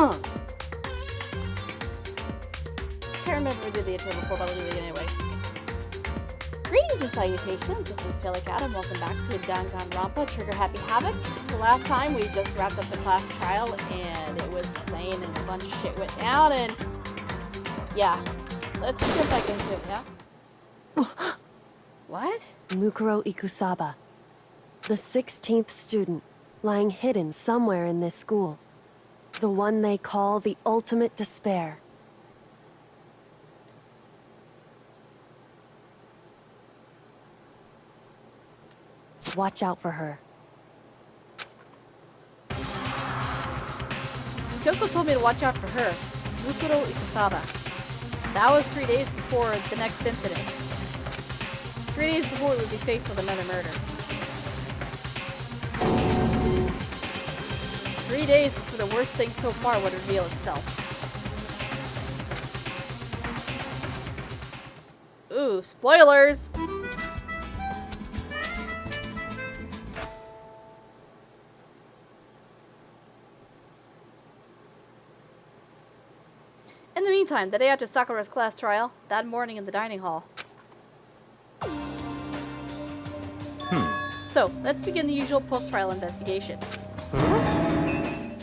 Can't remember if we did the intro before, but I'll do it anyway. Greetings and salutations, this is Felicat and welcome back to Danganronpa Trigger Happy Havoc. The last time we just wrapped up the class trial and it was insane and a bunch of shit went down and... yeah. Let's jump back into it, yeah? What? Mukuro Ikusaba. The 16th student, lying hidden somewhere in this school. The one they call the ultimate despair. Watch out for her. Kyoko told me to watch out for her. Mukuro Ikusaba. That was 3 days before the next incident. 3 days before we would be faced with another murder. 3 days before the worst thing so far would reveal itself. Ooh, spoilers! In the meantime, the day after Sakura's class trial, that morning in the dining hall. So, let's begin the usual post-trial investigation.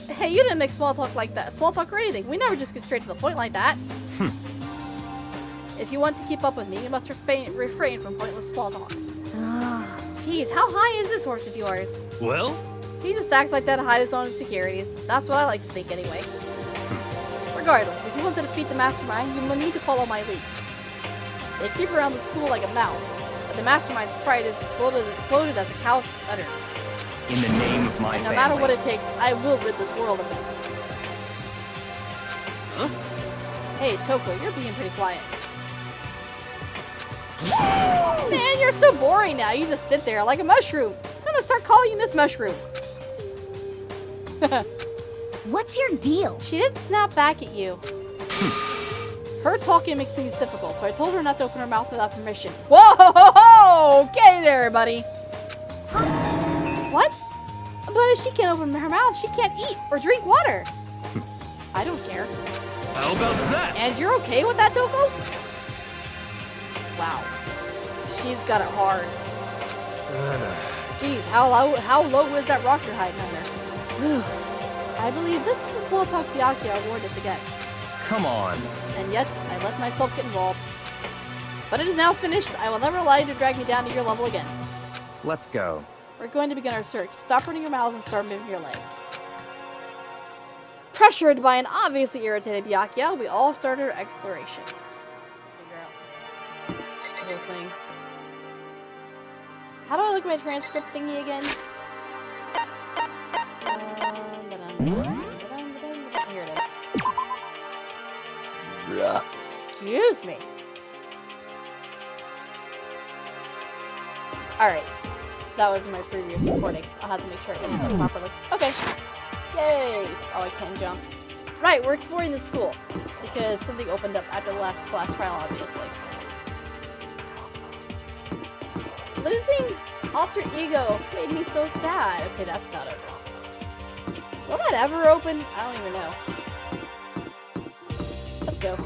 Hey, you didn't make small talk like that. Small talk or anything. We never just get straight to the point like that. If you want to keep up with me, you must refrain from pointless small talk. Jeez, how high is this horse of yours? Well? He just acts like that to hide his own insecurities. That's what I like to think anyway. Regardless, if you want to defeat the mastermind, you will need to follow my lead. They creep around the school like a mouse, but the mastermind's pride is exploded as a cow's udder. In the name of my And no family. matter what it takes, I will rid this world of them. Huh? Hey, Toko, you're being pretty quiet. Man, you're so boring now. You just sit there like a mushroom. I'm gonna start calling you Miss Mushroom. What's your deal? She didn't snap back at you. Her talking makes things difficult, so I told her not to open her mouth without permission. Whoa! Okay there, buddy. Huh? What? But if she can't open her mouth, she can't eat or drink water. I don't care. How about that? And you're okay with that, Toko? Wow. She's got it hard. Jeez, how low is that rock you're hiding under? I believe this is the small talk Byakuya warned us against. Come on. And yet, I let myself get involved. But it is now finished. I will never allow you to drag me down to your level again. Let's go. We're going to begin our search. Stop running your mouths and start moving your legs. Pressured by an obviously irritated Byakuya, we all started our exploration. Figure out the whole thing. How do I look at my transcript thingy again? Here it is. Excuse me. Alright. So that was my previous recording. I'll have to make sure I edit that properly. Okay. Yay! Oh, I can't jump. Right, we're exploring the school. Because something opened up after the last class trial, obviously. Losing alter ego made me so sad. Okay, that's not over. Will that ever open? I don't even know. Let's go.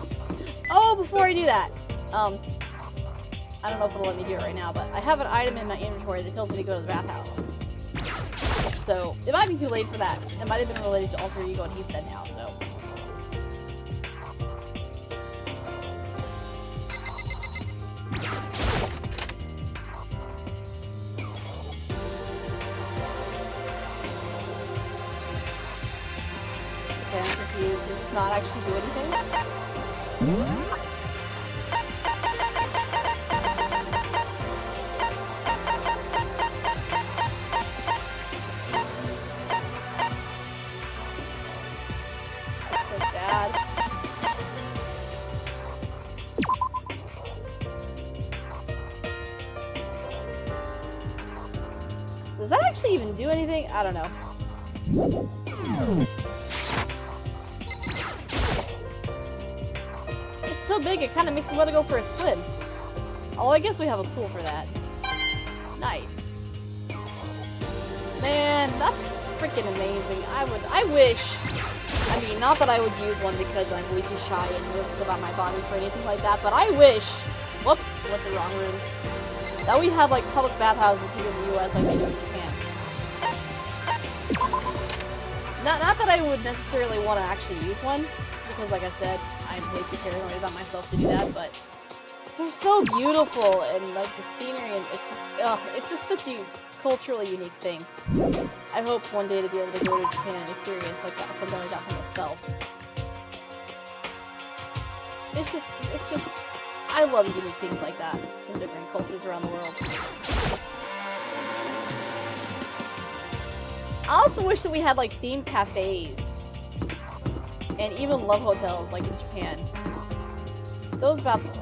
Oh, before I do that, I don't know if it'll let me do it right now, but I have an item in my inventory that tells me to go to the bathhouse. So, it might be too late for that. It might have been related to alter ego and he's dead now, so. Okay, I'm confused. Does this not actually do anything? That's so sad. Does that actually even do anything? I don't know. It's so big, it kind of makes me want to go for a swim. Oh, I guess we have a pool for that. Nice. Man, that's freaking amazing. I wish I mean, not that I would use one because I'm way too shy and nervous about my body for anything like that, but I wish, whoops, went the wrong room, that we had like public bathhouses here in the US like they do in Japan. Not that I would necessarily want to actually use one, because like I said, I'm way too paranoid about myself to do that, but they're so beautiful, and like the scenery, and it's just such a culturally unique thing. I hope one day to be able to go to Japan and experience like that, something like that for myself. It's just, I love unique things like that from different cultures around the world. I also wish that we had like themed cafes and even love hotels like in Japan. Those baths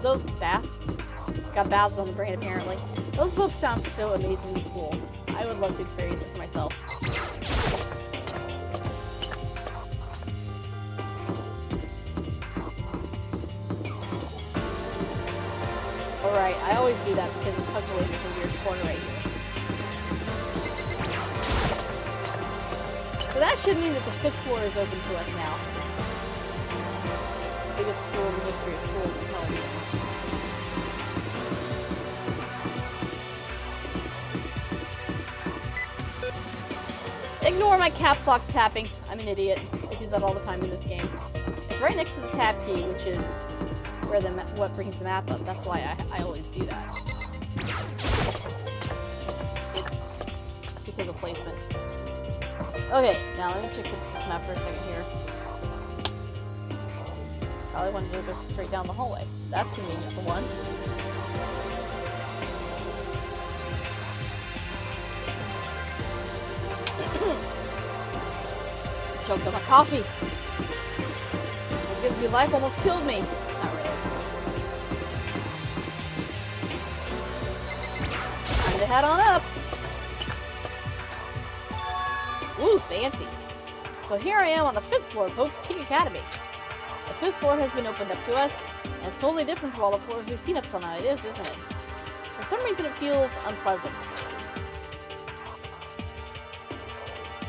got baths on the brain apparently. Those both sound so amazingly cool. I would love to experience it for myself. Alright, I always do that because it's tucked away in this weird corner right here. So that should mean that the 5th floor is open to us now. The biggest school in the history of schools in television. Ignore my caps lock tapping. I'm an idiot. I do that all the time in this game. It's right next to the tab key, which is where what brings the map up. That's why I always do that. It's just because of placement. Okay, now let me check this map for a second here. Probably wanted to go straight down the hallway. That's convenient for once. Choked on my coffee. What gives me life almost killed me. Not really. Time to head on up. Ooh, fancy. So here I am on the 5th floor of Hope's King Academy. The 5th floor has been opened up to us, and it's totally different from all the floors we've seen up till now. It is, isn't it? For some reason it feels unpleasant.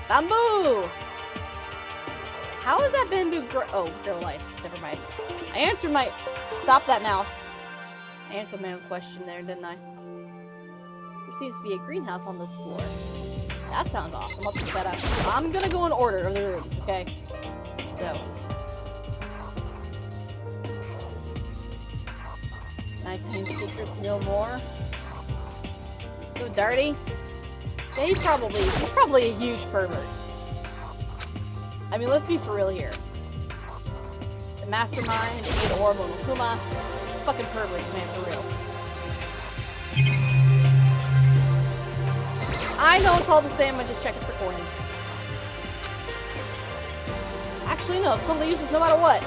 Bamboo! How is that bamboo oh, grow lights. Never mind. I answered my... Stop that mouse. I answered my own question there, didn't I? There seems to be a greenhouse on this floor. That sounds awesome. I'll pick that up. I'm gonna go in order of the rooms, okay? So. Nighttime secrets no more. He's so dirty. Yeah, he's probably a huge pervert. I mean, let's be for real here. The mastermind, Ada Orbo Kuma, fucking perverts, man, for real. I know it's all the same, I'm just checking for coins. Actually, no, it's totally useless no matter what.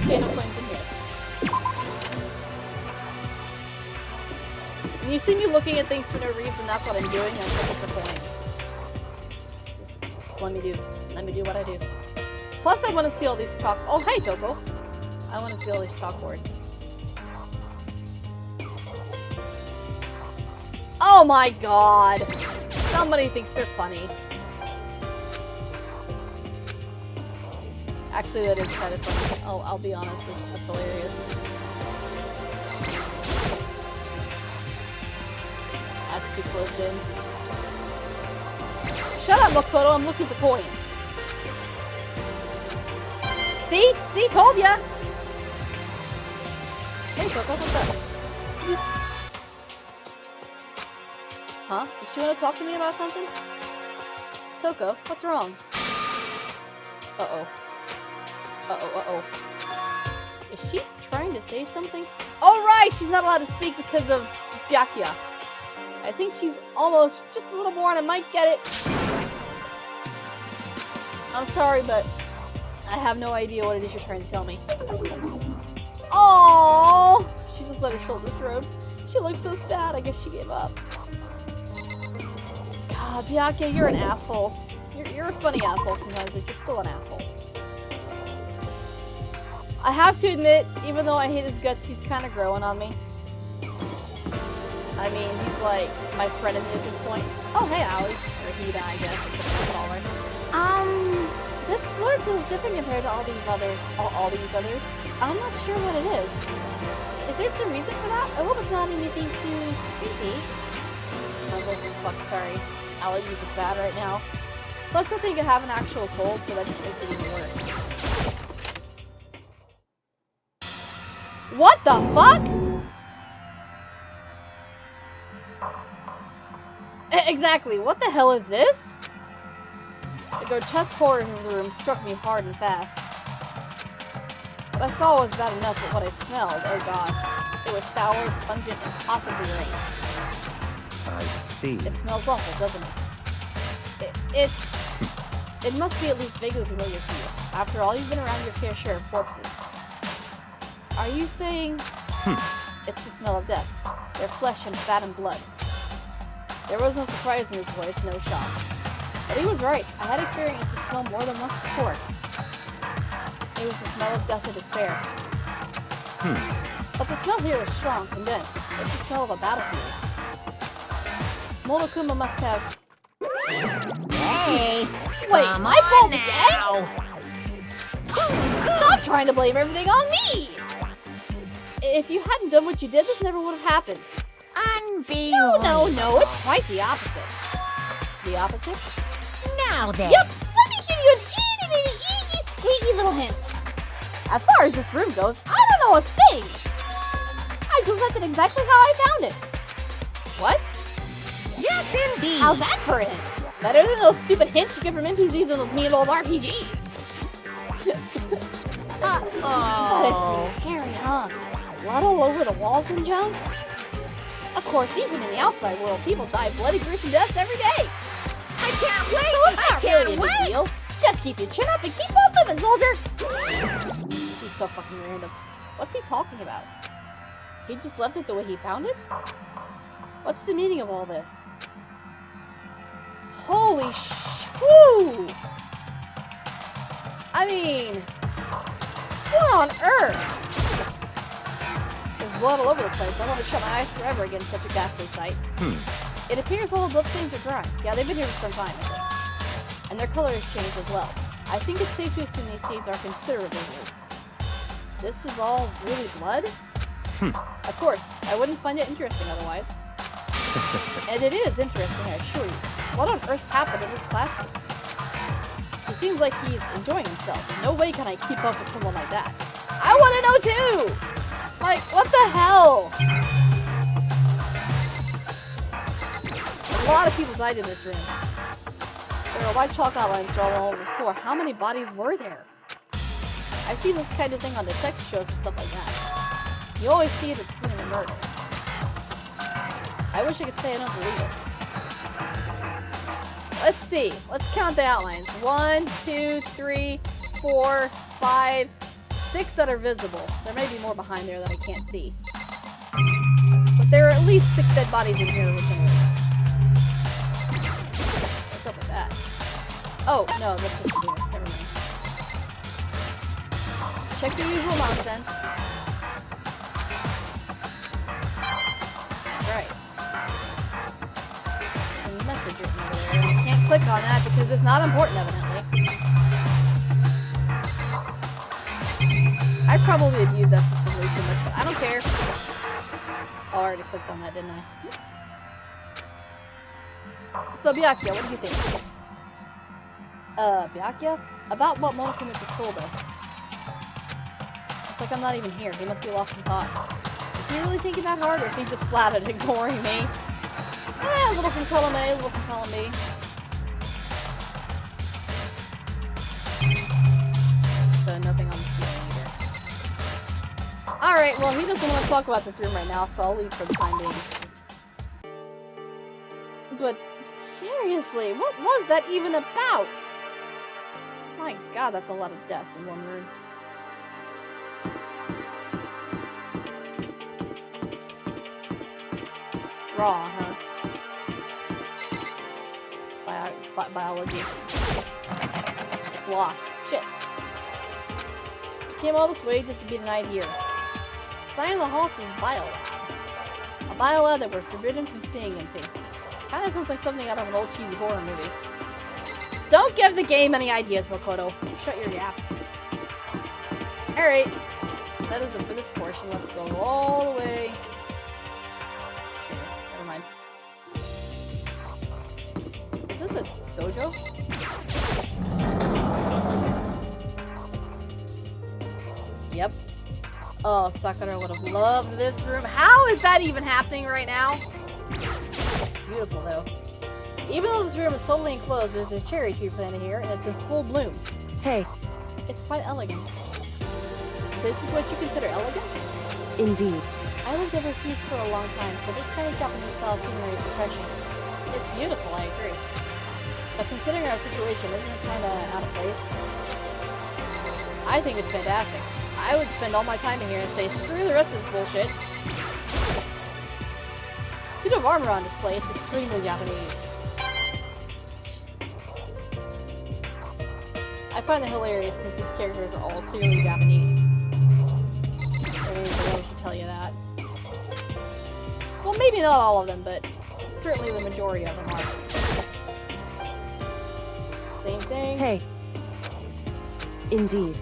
Okay, no coins in here. When you see me looking at things for no reason, that's what I'm doing, I'm checking for coins. Just let me do what I do. Plus, I want to see all these chalk- Oh, hey, Toko! I want to see all these chalkboards. Oh my god! Somebody thinks they're funny. Actually, that is kind of funny. I'll be honest, that's hilarious. That's too close in. Shut up, Makoto, I'm looking for coins. See? See? Told ya! Hey, Toko, what's up? Huh? Does she want to talk to me about something? Toko, what's wrong? Uh-oh. Uh-oh, uh-oh. Is she trying to say something? Oh, right! She's not allowed to speak because of Byakuya. I think she's almost just a little more and I might get it. I'm sorry, but I have no idea what it is you're trying to tell me. Oh, she just let her shoulders droop. She looks so sad. I guess she gave up. God, Byakuya, you're an asshole. You're a funny asshole sometimes, but you're still an asshole. I have to admit, even though I hate his guts, he's kind of growing on me. I mean, he's like my frenemy at this point. Oh, hey, Aoi. Or Hida, I guess is what they call her. This This floor feels different compared to all these others. All these others. I'm not sure what it is. Is there some reason for that? I hope it's not anything too creepy. My voice is fucked, sorry. Allergies are bad right now. Plus, I think I have an actual cold, so that just makes it even worse. What the fuck? Exactly, what the hell is this? The grotesque horror of the room struck me hard and fast. What I saw was bad enough, but what I smelled, oh god. It was sour, pungent, and possibly rank. I see. It smells awful, doesn't it? It must be at least vaguely familiar to you. After all, you've been around your fair share of corpses. Are you saying... It's the smell of death. Their flesh and fat and blood. There was no surprise in his voice, no shock. But he was right. I had experienced the smell more than once before. It was the smell of death and despair. But the smell here was strong, condensed. It's the smell of a battlefield. Monokuma must have... Hey! Wait, come my fault on again? Stop trying to blame everything on me! If you hadn't done what you did, this never would have happened. Unbelievable. No, it's quite the opposite. The opposite? Now then. Yep, let me give you an itty squeaky little hint. As far as this room goes, I don't know a thing. I just left it exactly how I found it. What? Yes, indeed. How's that for a hint? Better than those stupid hints you get from NPCs in those mean old RPGs. That is pretty scary, huh? Blood all over the walls and junk? Of course, even in the outside world, people die bloody, gruesome deaths every day. I can't wait. So it's not really a big deal. Just keep your chin up and keep on living, soldier. He's so fucking random. What's he talking about? He just left it the way he found it? What's the meaning of all this? Holy whew! I mean, what on earth? There's blood all over the place. I want to shut my eyes forever against such a ghastly sight. It appears all the bloodstains are dry. Yeah, they've been here for some time, I think. And their color has changed as well. I think it's safe to assume these stains are considerably old. This is all really blood? Of course, I wouldn't find it interesting otherwise. And it is interesting, I assure you. What on earth happened in this classroom? He seems like he's enjoying himself. No way can I keep up with someone like that. I want to know too! Like, what the hell? A lot of people died in this room. There are white chalk outlines drawn all over the floor. How many bodies were there? I've seen this kind of thing on detective shows and stuff like that. You always see it at the scene of a murder. I wish I could say I don't believe it. Let's see. Let's count the outlines. 1, 2, 3, 4, 5, 6 that are visible. There may be more behind there that I can't see. But there are at least 6 dead bodies in here originally. What's up with that? Oh, no, that's just a mirror. Never mind. Check the usual nonsense. Right. The message written over there. I can't click on that because it's not important, evidently. I probably abused that system way too much, but I don't care. Oh, I already clicked on that, didn't I? Oops. So, Byakuya, what do you think? Byakuya? About what Monokuma just told us. It's like I'm not even here. He must be lost in thought. Is he really thinking that hard, or is he just flat out ignoring me? A little from column A, a little from column B. So nothing on the ceiling either. Alright, well he doesn't want to talk about this room right now, so I'll leave for the time being. But seriously, what was that even about? My god, that's a lot of death in one room. Raw, huh? Biology. It's locked. Shit. Came all this way just to be denied here. Sign of the hall says biolab. A biolab that we're forbidden from seeing into. Kinda sounds like something out of an old cheesy horror movie. Don't give the game any ideas, Makoto. Shut your yap. Alright. That is it for this portion. Let's go all the way. Stairs. Never mind. Is this a dojo? Yep. Oh, Sakura would have loved this room. How is that even happening right now? Beautiful, though. Even though this room is totally enclosed, there's a cherry tree planted here, and it's in full bloom. Hey, It's quite elegant. This is what you consider elegant? indeed. I lived overseas for a long time, so this kind of Japanese-style scenery is refreshing. It's beautiful, I agree. But considering our situation, isn't it kind of out of place? I think it's fantastic. I would spend all my time in here and say, screw the rest of this bullshit. Suit of armor on display, it's extremely Japanese. I find it hilarious since these characters are all clearly Japanese. At least I should tell you that. Well, maybe not all of them, but certainly the majority of them are. Same thing. Hey. Indeed.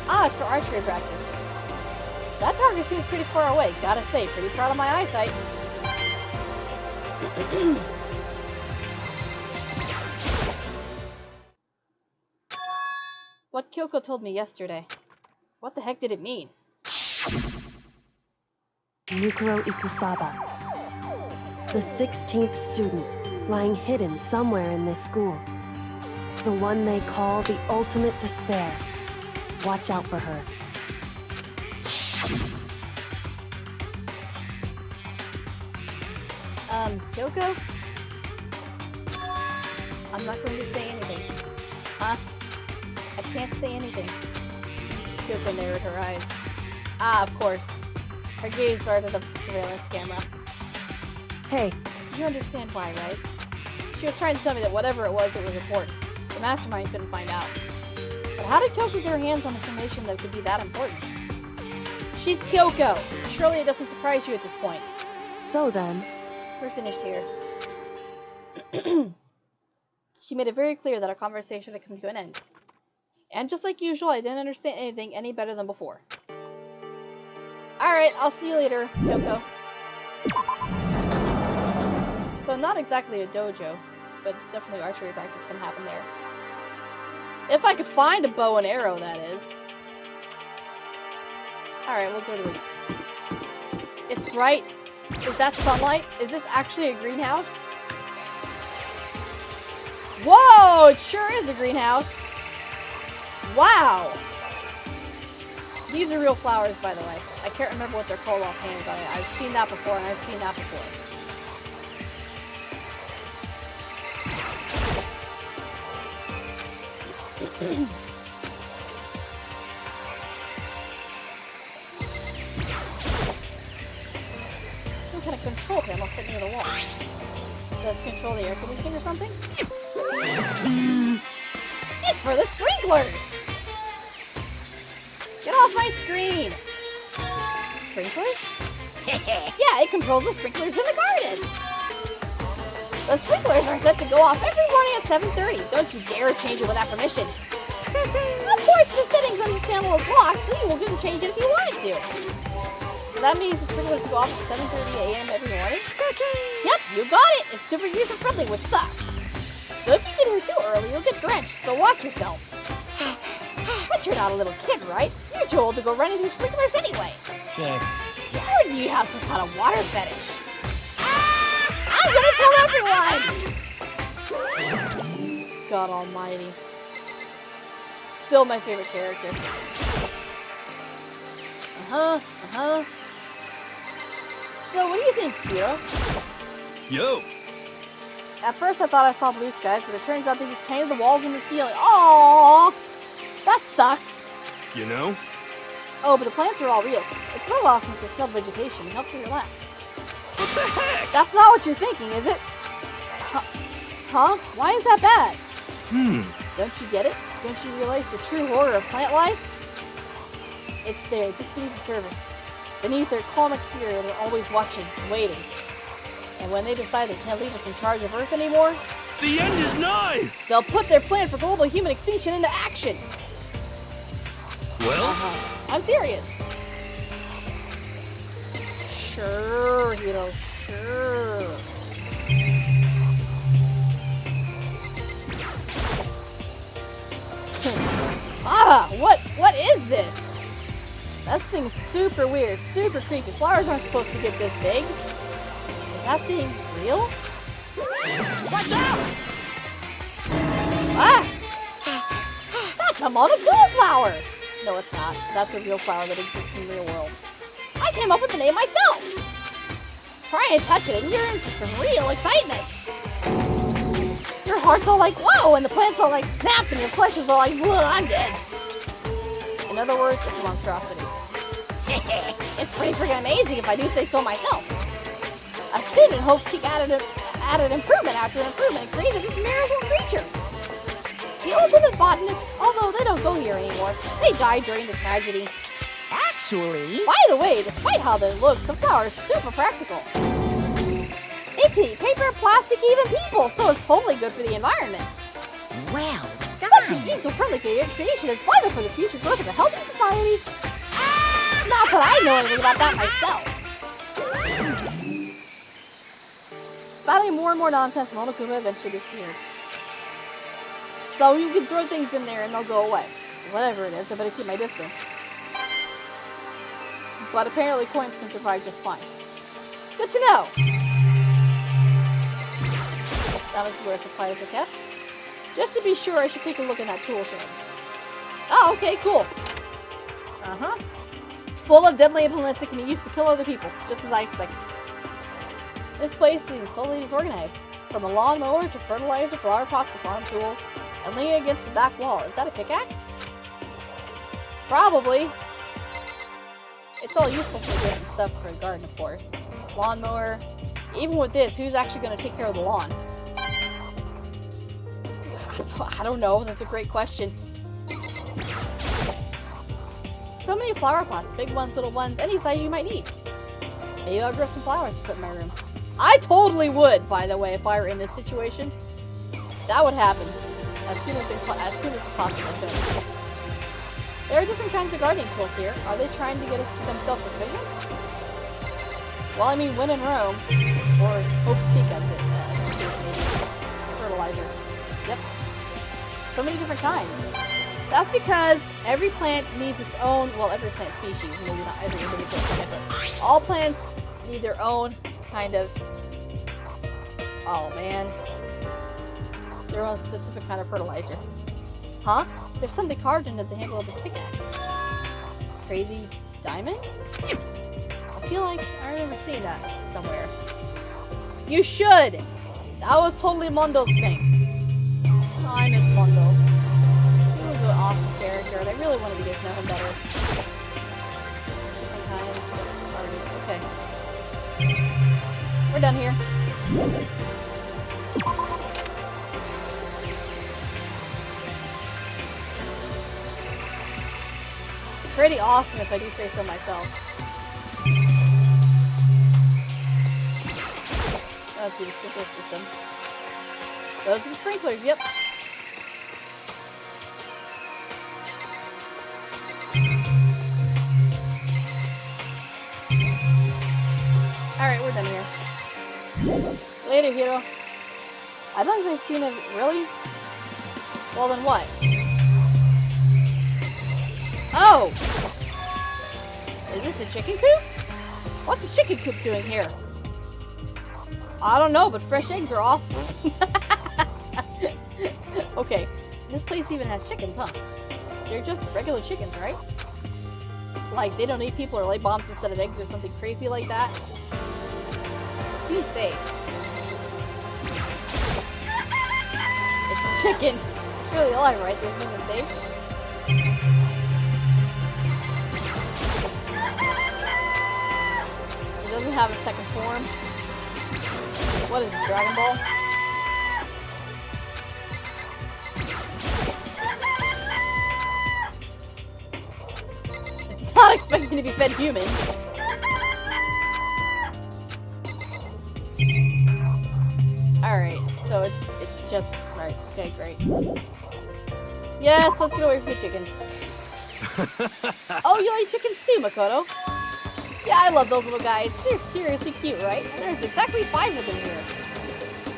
Ah, it's for archery practice. That target seems pretty far away. Gotta say, pretty proud of my eyesight. What Kyoko told me yesterday. What the heck did it mean? Mukuro Ikusaba. The 16th student, lying hidden somewhere in this school. The one they call the ultimate despair. Watch out for her. Kyoko? I'm not going to say anything. Huh? I can't say anything. Kyoko narrowed her eyes. Ah, of course. Her gaze darted up the surveillance camera. Hey, You understand why, right? She was trying to tell me that whatever it was important. The mastermind couldn't find out. But how did Kyoko get her hands on information that could be that important? She's Kyoko! Surely it doesn't surprise you at this point. so then, We're finished here. She made it very clear that our conversation had come to an end. And just like usual, I didn't understand anything any better than before. Alright, I'll see you later, Kyoko. So not exactly a dojo, but definitely archery practice can happen there. If I could find a bow and arrow, that is. Alright, we'll go to the... It's bright. Is that sunlight? Is this actually a greenhouse? Whoa! It sure is a greenhouse. Wow! These are real flowers, by the way. I can't remember what they're called offhand, but I've seen that before, and I've seen that before. Some kind of control panel sitting near the wall. Does it control the air conditioning or something? It's for the sprinklers! Get off my screen! Sprinklers? Yeah, it controls the sprinklers in the garden! The sprinklers are set to go off every morning at 7:30. Don't you dare change it without permission. Of course, the settings on this panel are blocked, so you can change it if you wanted to. So that means the sprinklers go off at 7:30 a.m. every morning? Yep, you got it! It's super user-friendly, which sucks. So if you get here too early, you'll get drenched, so watch yourself. But you're not a little kid, right? You're too old to go running these sprinklers anyway. Yes. Or do you have some kind of water fetish? I'm gonna tell everyone! God almighty. Still my favorite character. So what do you think, Kira? Yo! At first I thought I saw blue skies, but it turns out they just painted the walls and the ceiling. Aww! That sucks! You know? Oh, but the plants are all real. It's been a while since I smelled vegetation. It helps me relax. What the heck? That's not what you're thinking, is it? Huh? Why is that bad? Don't you get it? Don't you realize the true horror of plant life? It's there, just beneath the surface. Beneath their calm exterior, they're always watching, waiting. And when they decide they can't leave us in charge of Earth anymore, The end is nigh! they'll put their plan for global human extinction into action. Well, I'm serious. Sure, Hiro, sure. What is this? That thing's super weird, super creepy. Flowers aren't supposed to get this big. Is that thing real? Watch out! Ah! That's a monochrome flower! No, it's not. That's a real flower that exists in the real world. I came up with the name myself! Try and touch it and you're in for some real excitement! Your heart's all like, whoa! And the plant's all like, snap! And your flesh is all like, whoa, I'm dead! In other words, it's a monstrosity. It's pretty freaking amazing if I do say so myself. A student hoped he added improvement after improvement and created this miracle creature. The ultimate botanists, although they don't go here anymore, they died during the tragedy. Actually, By the way, despite how they look, some flowers are super practical. They can eat paper, plastic, even people, so it's totally good for the environment. well Such done. a eco-friendly creation is vital for the future growth of a healthy society. Not that I know anything about that myself. Spouting more and more nonsense, Monokuma eventually disappeared. So you can throw things in there and they'll go away. Whatever it is, I better keep my distance. But apparently coins can survive just fine. Good to know! That is where supplies are kept. Just to be sure, I should take a look at that tool shed. Oh, okay, cool. Uh-huh. Full of deadly implements that can be used to kill other people, just as I expected. This place seems totally disorganized. From a lawnmower to fertilizer, flower pots to farm tools, and leaning against the back wall. Is that a pickaxe? Probably. It's all useful for getting stuff for the garden, of course. Lawnmower. Even with this, who's actually going to take care of the lawn? I don't know. That's a great question. So many flower pots. Big ones, little ones, any size you might need. Maybe I'll grow some flowers to put in my room. I totally would, by the way, if I were in this situation. That would happen as soon as possible could. There are different kinds of gardening tools here. Are they trying to get us to become self-sufficient? Well, I mean, when in Rome, or Hope's Peak as it is maybe. Fertilizer. Yep. So many different kinds. That's because every plant needs its own, well, every plant species, maybe not every individual plant, but all plants need their own kind of, oh man, their own specific kind of fertilizer. Huh? There's something carved into the handle of this pickaxe. Crazy diamond? I feel like I remember seeing that somewhere. You should! That was totally Mondo's thing. Oh, I miss Mondo. He was an awesome character, and I really wanted to get to know him better. Different kinds. Okay. We're done here. Pretty awesome if I do say so myself. Let's see the sprinkler system. Those are the sprinklers, yep. Alright, we're done here. Later, Hiro. I don't think I've seen it. Really? Well, then what? Oh! Is this a chicken coop? What's a chicken coop doing here? I don't know, but fresh eggs are awesome. Okay, this place even has chickens, huh? They're just regular chickens, right? Like, they don't eat people or lay bombs instead of eggs or something crazy like that. It seems safe. It's a chicken. It's really alive, right? There's no mistake. It doesn't have a second form. What is this, Dragon Ball? It's not expecting to be fed humans. Alright, so it's just right. Okay, great. Yes, let's get away from the chickens. Oh, you like chickens too, Makoto? Yeah, I love those little guys. They're seriously cute, right? And there's exactly 5 of them here.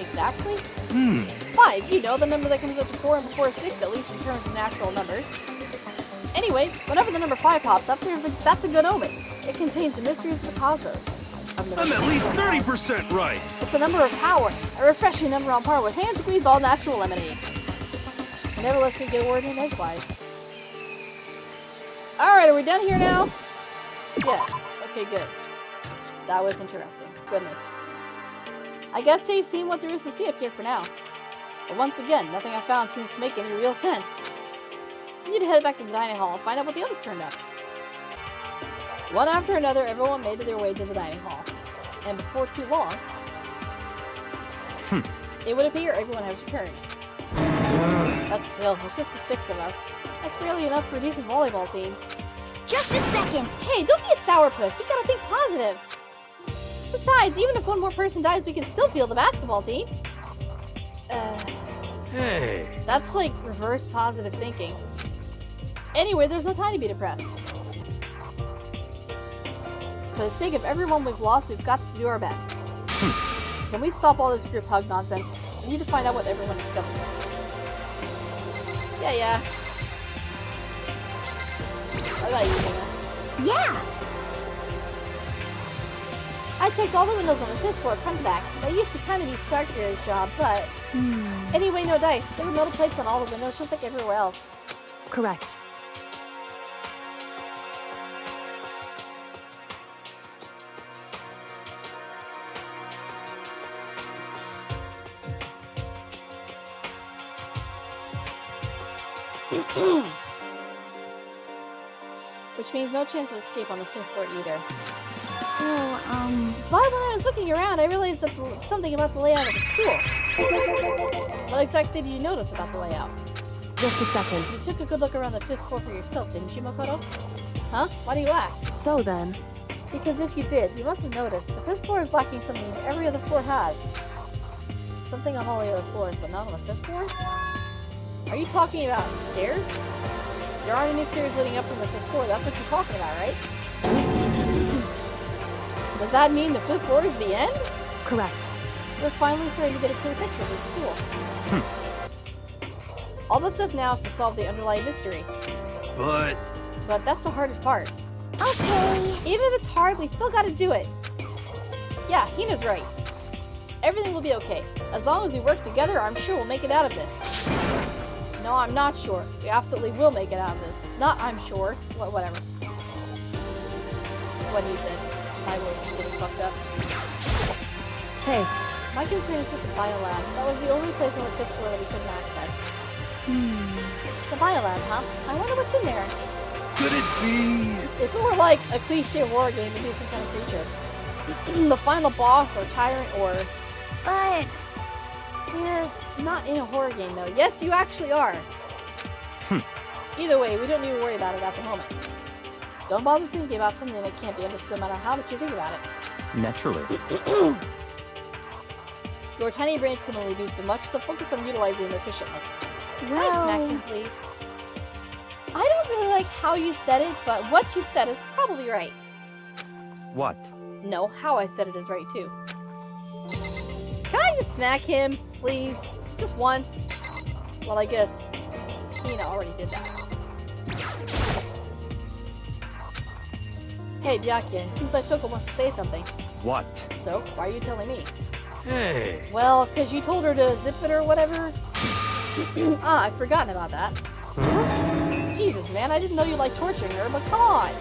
Exactly? 5, you know, the number that comes up to 4 and before 6, at least in terms of natural numbers. Anyway, whenever the number 5 pops up, that's a good omen. It contains the mysteries of the cosmos. I'm at least 30% right. It's a number of power, a refreshing number on par with hand squeezed all natural lemonade. It never lets me get a word in edgewise. Alright, are we done here now? Yes. Okay, good. That was interesting. Goodness. I guess they've seen what there is to see up here for now. But once again, nothing I found seems to make any real sense. We need to head back to the dining hall and find out what the others turned up. One after another, everyone made their way to the dining hall. And before too long, it would appear everyone has returned. But still, it's just the 6 of us. That's barely enough for a decent volleyball team. Just a second. Hey, don't be a sourpuss. We gotta think positive. Besides, even if one more person dies, we can still field the basketball team. Hey. That's like reverse positive thinking. Anyway, there's no time to be depressed. For the sake of everyone we've lost, we've got to do our best. Can we stop all this group hug nonsense? We need to find out what everyone discovered. Yeah. What about you, Nina? Yeah. I checked all the windows on the 5th floor front back. That used to kind of be Sarkira's job, but... Anyway, no dice. There were metal plates on all the windows, just like everywhere else. Correct. Which means no chance of escape on the 5th floor either. So, But when I was looking around, I realized that something about the layout of the school. What exactly did you notice about the layout? Just a second. You took a good look around the 5th floor for yourself, didn't you, Makoto? Huh? Why do you ask? So then, Because if you did, you must have noticed the 5th floor is lacking something every other floor has. Something on all the other floors, but not on the 5th floor? Are you talking about stairs? There aren't any stairs leading up from the 5th floor, that's what you're talking about, right? Does that mean the 5th floor is the end? correct. We're finally starting to get a clear picture of this school. All that's left now is to solve the underlying mystery. But that's the hardest part. okay. Even if it's hard, we still gotta do it. Yeah, Hina's right. Everything will be okay. As long as we work together, I'm sure we'll make it out of this. No, I'm not sure. We absolutely will make it out of this. Not I'm sure. Whatever. What he said. My voice is getting fucked up. Hey, My concern is with the biolab. That was the only place on the 5th floor that we couldn't access. The biolab, huh? I wonder what's in there. could it be? If it were like a cliche horror game, it'd be some kind of creature. The final boss or tyrant or... But We're not in a horror game though. Yes, you actually are. Either way, we don't need to worry about it at the moment. Don't bother thinking about something that can't be understood no matter how much you think about it. Naturally. Your tiny brains can only do so much, so focus on utilizing it efficiently. Can I smack him, please? I don't really like how you said it, but what you said is probably right. What? No, how I said it is right too. Can I just smack him, please? Just once? Well, I guess Hina already did that. Hey, Byakuya, it seems like Toko wants to say something. What? So, why are you telling me? Hey. Well, because you told her to zip it or whatever? Ah, I'd forgotten about that. Jesus, man, I didn't know you liked torturing her, but come on!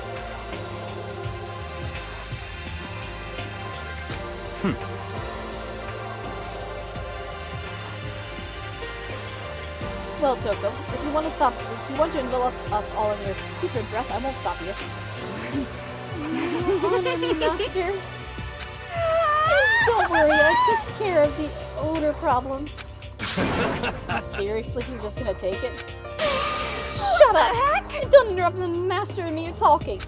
Well, Toko, if you want to envelop us all in your putrid breath, I won't stop you. Honor me, master. Don't worry, I took care of the odor problem. Seriously, you're just gonna take it? Shut up! Heck? Don't interrupt the master and me, you're talking.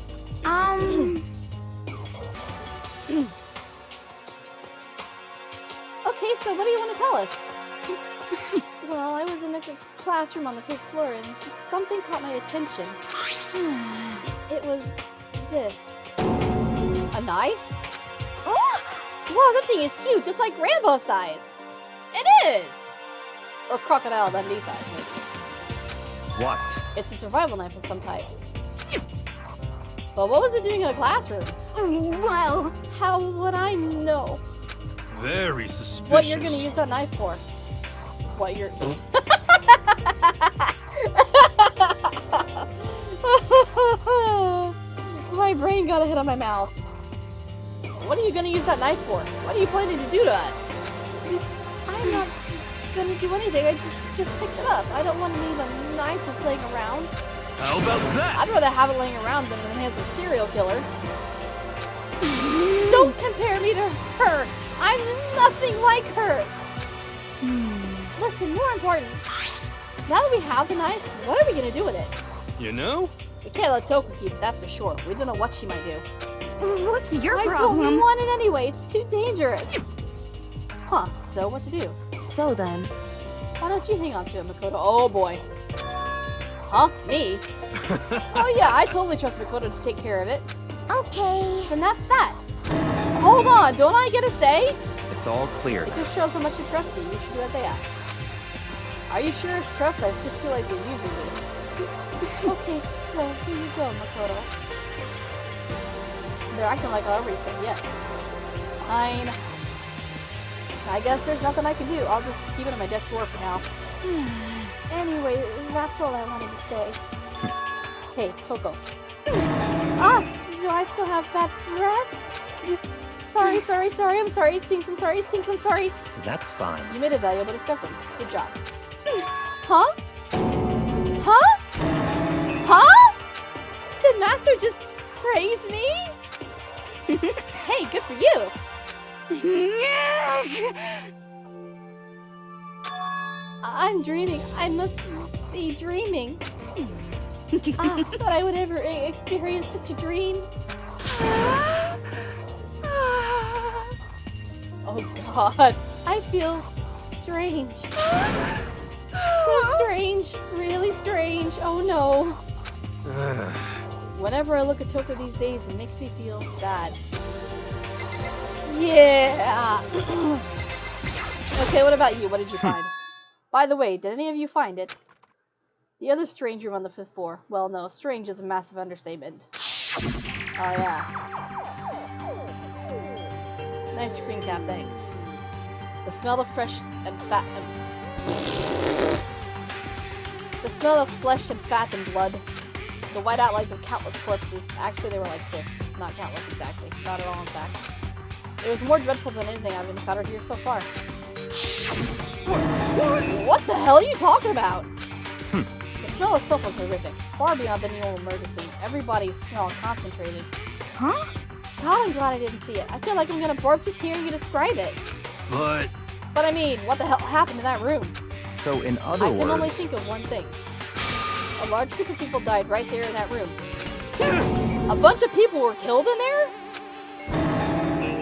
Alice. Well, I was in a classroom on the 5th floor and something caught my attention. It was this. A knife? Whoa, that thing is huge. It's like Rambo size. It is! Or Crocodile Dundee size, maybe. What? It's a survival knife of some type. But what was it doing in a classroom? Well, How would I know Very suspicious. what you're gonna use that knife for? What you're... My brain got a hit on my mouth. What are you gonna use that knife for? What are you planning to do to us? I'm not gonna do anything. I just picked it up. I don't want to leave a knife just laying around. How about that? I'd rather have it laying around than in the hands of a serial killer. Don't compare me to her. I'm nothing like her. Listen, more important. Now that we have the knife, what are we gonna do with it? You know? We can't let Toko keep it, that's for sure. We don't know what she might do. what's your I problem? don't want it anyway. It's too dangerous. Huh, so what to do? So then, Why don't you hang on to it, Makoto? Oh boy. Huh? Me? Oh yeah, I totally trust Makoto to take care of it. Okay. Then that's that. Hold on, don't I get a say? It's all clear. It just shows how much they trust you. You should do what they ask. Are you sure it's trust? I just feel like they're using me. Okay, so here you go, Makoto. They're acting like I already said yes. Fine. I guess there's nothing I can do. I'll just keep it in my desk drawer for now. Anyway, that's all I wanted to say. Hey, Toko. Do I still have bad breath? Sorry, I'm sorry. It stinks, I'm sorry. That's fine. You made a valuable discovery. Good job. Huh? Huh? Huh? Did Master just praise me? Hey, good for you. I'm dreaming. I must be dreaming. That I would ever experience such a dream. Oh God, I feel strange. So strange, really strange. Oh no. Whenever I look at Toko these days, it makes me feel sad. Yeah. Okay, what about you? What did you find? By the way, did any of you find it? The other strange room on the 5th floor. Well, no, strange is a massive understatement. Oh yeah. Nice screen cap, thanks. The smell of fresh and fat The smell of flesh and fat and blood. The white outlines of countless corpses. Actually, there were like 6. Not countless exactly. Not at all, in fact. It was more dreadful than anything I've encountered here so far. What the hell are you talking about? The smell itself was horrific. Far beyond any old murder scene. Everybody's smell concentrated. Huh? God, I'm glad I didn't see it. I feel like I'm gonna barf just hearing you describe it. But But I mean, what the hell happened in that room? So in other I words, can only think of one thing. A large group of people died right there in that room. A bunch of people were killed in there?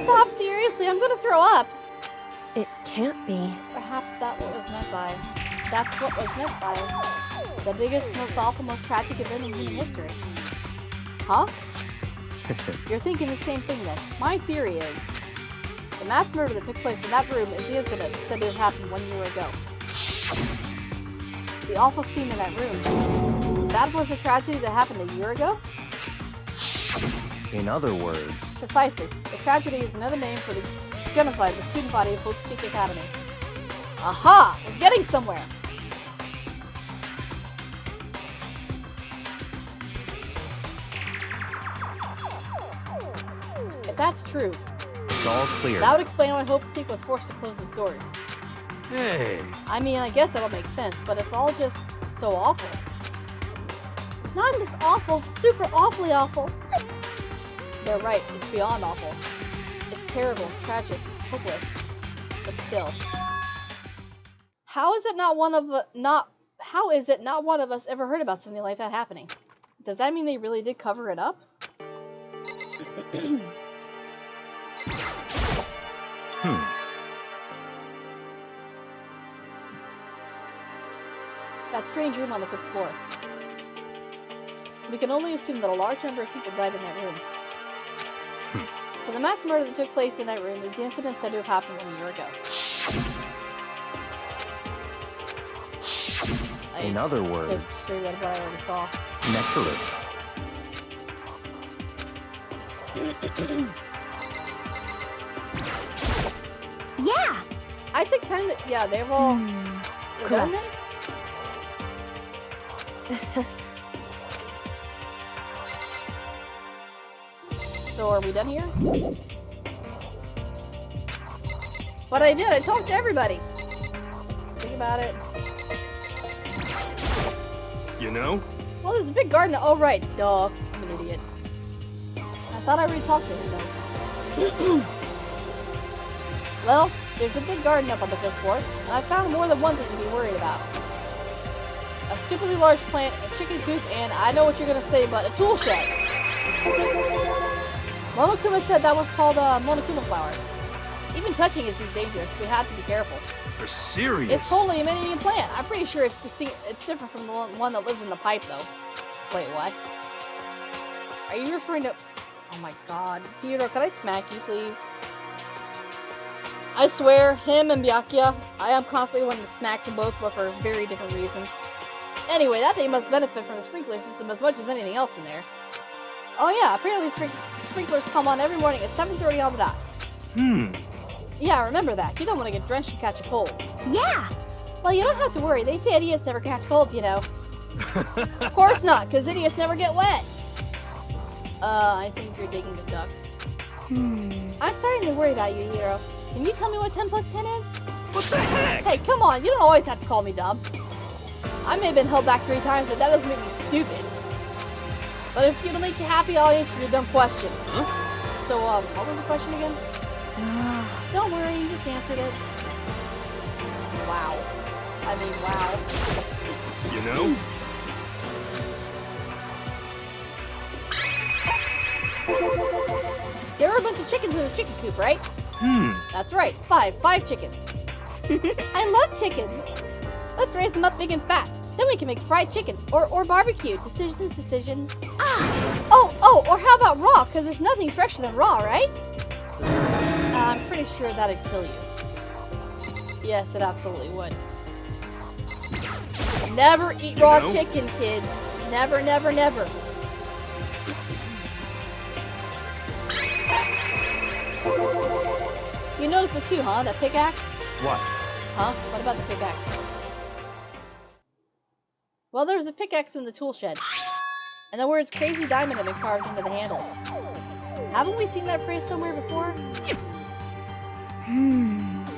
Stop, seriously, I'm gonna throw up. it can't be. Perhaps that's what was meant by the biggest, most awful, most tragic event in human history. Huh? You're thinking the same thing then. My theory is, the mass murder that took place in that room is the incident said to have happened 1 year ago. The awful scene in that room, that was a tragedy that happened a year ago? in other words, Precisely. The tragedy is another name for the genocide of the student body of Hope Peak Academy. Aha! We're getting somewhere! If that's true, it's all clear. that would explain why Hope's Peak was forced to close its doors. hey, I mean, I guess that'll make sense, but it's all just so awful. Not just awful, super awfully awful. They're right, it's beyond awful. It's terrible, tragic, hopeless, but still. How is it not one of us ever heard about something like that happening? Does that mean they really did cover it up? that strange room on the 5th floor. We can only assume that a large number of people died in that room. So the mass murder that took place in that room is the incident said to have happened 1 year ago. In other words, Just reread what I already saw. naturally. Yeah. I took time to. Yeah, they've all. We're done then? So are we done here? What I did, I talked to everybody. Think about it. You know? Well, there's a big garden. Oh, right. Duh. I'm an idiot. I thought I already talked to him, though. Well, there's a big garden up on the 5th floor, and I found more than one thing to be worried about. A stupidly large plant, a chicken coop, and I know what you're gonna say, but a tool shed. Monokuma said that was called Monokuma flower. Even touching it is dangerous. We have to be careful. You're serious? It's totally a mini plant. I'm pretty sure it's distinct. It's different from the one that lives in the pipe, though. Wait, what? Are you referring to? Oh my God, Theodore, can I smack you, please? I swear, him and Byakuya, I am constantly wanting to smack them both, but for very different reasons. Anyway, that thing must benefit from the sprinkler system as much as anything else in there. Oh yeah, apparently sprinklers come on every morning at 7:30 on the dot. Yeah, remember that. You don't want to get drenched and catch a cold. Yeah. Well, you don't have to worry. They say idiots never catch colds, you know. Of course not, because idiots never get wet. I think you're digging the ducks. I'm starting to worry about you, Hiro. Can you tell me what 10 plus 10 is? What the heck? Hey, come on. You don't always have to call me dumb. I may have been held back 3 times, but that doesn't make me stupid. But if it'll make you happy, I'll answer your dumb question. Huh? So, what was the question again? Don't worry, you just answered it. Wow. I mean, wow. You know? There were a bunch of chickens in the chicken coop, right? That's right. 5 chickens. I love chicken. Let's raise them up big and fat. Then we can make fried chicken or barbecue. Decisions. Oh, or how about raw? Because there's nothing fresher than raw, right? I'm pretty sure that'd kill you. Yes, it absolutely would. Never eat raw chicken, kids. Never, never, never. You noticed it too, huh? That pickaxe? What? Huh? What about the pickaxe? Well, there's a pickaxe in the tool shed. And the words Crazy Diamond have been carved into the handle. Haven't we seen that phrase somewhere before?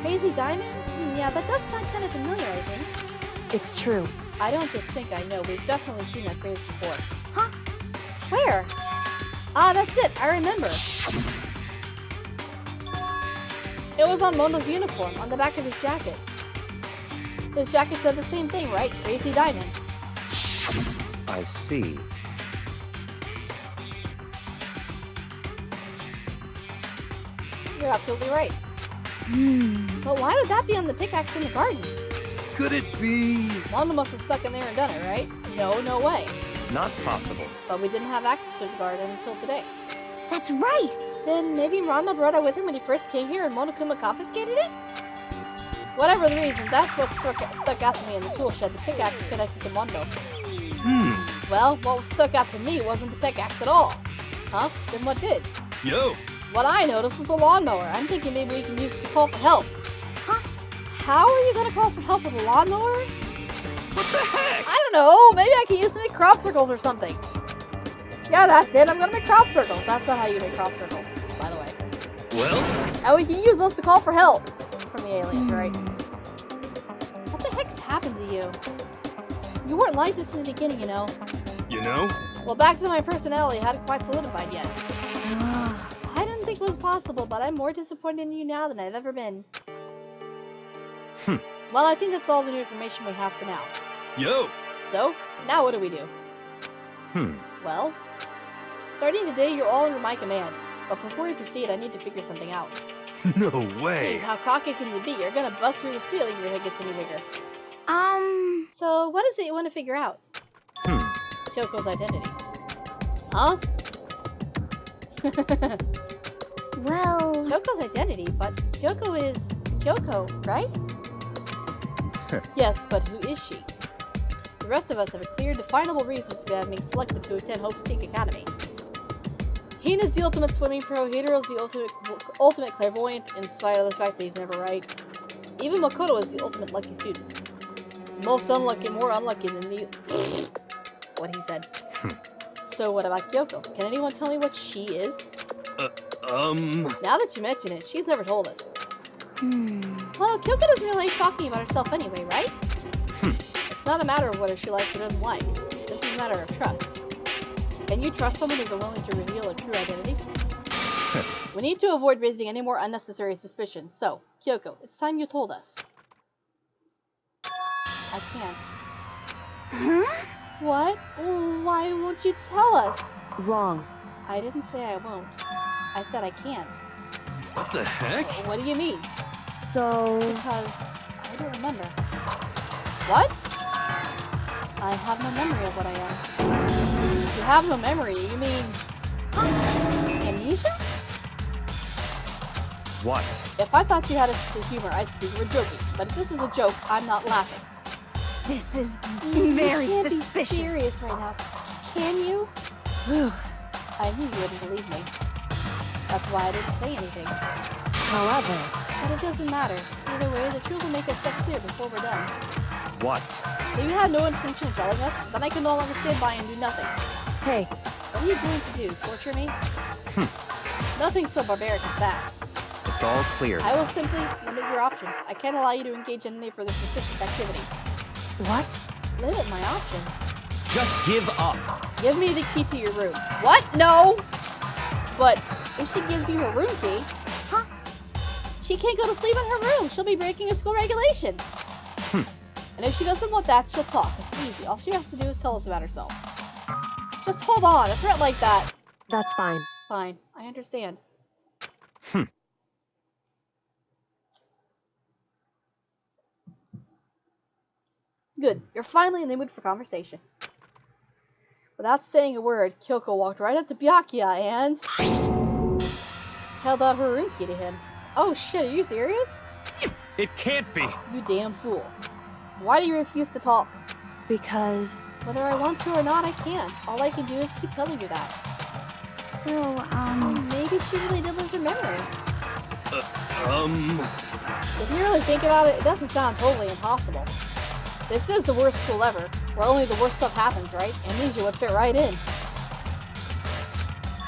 Crazy Diamond? Yeah, that does sound kind of familiar, I think. It's true. I don't just think I know. We've definitely seen that phrase before. Huh? Where? Ah, that's it. I remember. It was on Mondo's uniform, on the back of his jacket. His jacket said the same thing, right? Crazy Diamond. I see. You're absolutely right. But why would that be on the pickaxe in the garden? Could it be? Mondo must have stuck in there and done it, right? No way. Not possible. But we didn't have access to the garden until today. That's right. Then maybe Rondo brought it with him when he first came here and Monokuma confiscated it? Whatever the reason, that's what stuck out to me in the tool shed, the pickaxe connected to Mondo. Well, what stuck out to me wasn't the pickaxe at all. Huh? Then what did? Yo! What I noticed was the lawnmower. I'm thinking maybe we can use it to call for help. Huh? How are you gonna call for help with a lawnmower? What the heck? I don't know. Maybe I can use it to make crop circles or something. Yeah, that's it. I'm gonna make crop circles. That's not how you make crop circles, by the way. Well? And we can use those to call for help from the aliens, right? What the heck's happened to you? You weren't like this in the beginning, you know. You know? Well, back to my personality hadn't quite solidified yet. I didn't think it was possible, but I'm more disappointed in you now than I've ever been. Well, I think that's all the new information we have for now. Yo! So, now what do we do? Well, starting today, you're all under my command. But before we proceed, I need to figure something out. No way! Jeez, how cocky can you be? You're gonna bust through the ceiling if your head gets any bigger. So, what is it you want to figure out? Kyoko's identity. Huh? Well... Kyoko's identity, but Kyoko is Kyoko, right? Yes, but who is she? The rest of us have a clear, definable reason for being selected to attend Hope Peak Academy. Hina's the ultimate swimming pro, Hidero's the ultimate clairvoyant, in spite of the fact that he's never right. Even Makoto is the ultimate lucky student. Most unlucky, more unlucky than the... what he said. So what about Kyoko? Can anyone tell me what she is? Now that you mention it, she's never told us. Well, Kyoko doesn't really like talking about herself anyway, right? It's not a matter of whether she likes or doesn't like. This is a matter of trust. Can you trust someone who's unwilling to reveal a true identity? We need to avoid raising any more unnecessary suspicions. So, Kyoko, it's time you told us. I can't. Huh? What? Why won't you tell us? Wrong. I didn't say I won't. I said I can't. What the heck? What do you mean? So... Because I don't remember. What? I have no memory of what I am. You have no memory? You mean... amnesia? What? If I thought you had a sense of humor, I'd say you were joking. But if this is a joke, I'm not laughing. This is You very can't suspicious. be serious right now. Can you? I knew you wouldn't believe me. That's why I didn't say anything. However... But it doesn't matter. Either way, the truth will make itself clear before we're done. What? So you had no intention of telling us? Then I can no longer stand by and do nothing. Hey, What are you going to do? Torture me? Nothing so barbaric as that. It's all clear. I will simply limit your options. I can't allow you to engage in any further suspicious activity. what? Limit my options. Just give up. Give me the key to your room. What? No! But if she gives you her room key, Huh? she can't go to sleep in her room. She'll be breaking a school regulation. And if she doesn't want that, she'll talk. It's easy. All she has to do is tell us about herself. Just hold on. A threat like that. That's fine. Fine. I understand. Good. You're finally in the mood for conversation. Without saying a word, Kyoko walked right up to Byakuya and... held out her room key to him. Oh shit, are you serious? It can't be. You damn fool. Why do you refuse to talk? Because... Whether I want to or not, I can't. All I can do is keep telling you that. So, Maybe she really did lose her memory. If If you really think about it, it doesn't sound totally impossible. This is the worst school ever, where only the worst stuff happens, right? Amnesia would fit right in.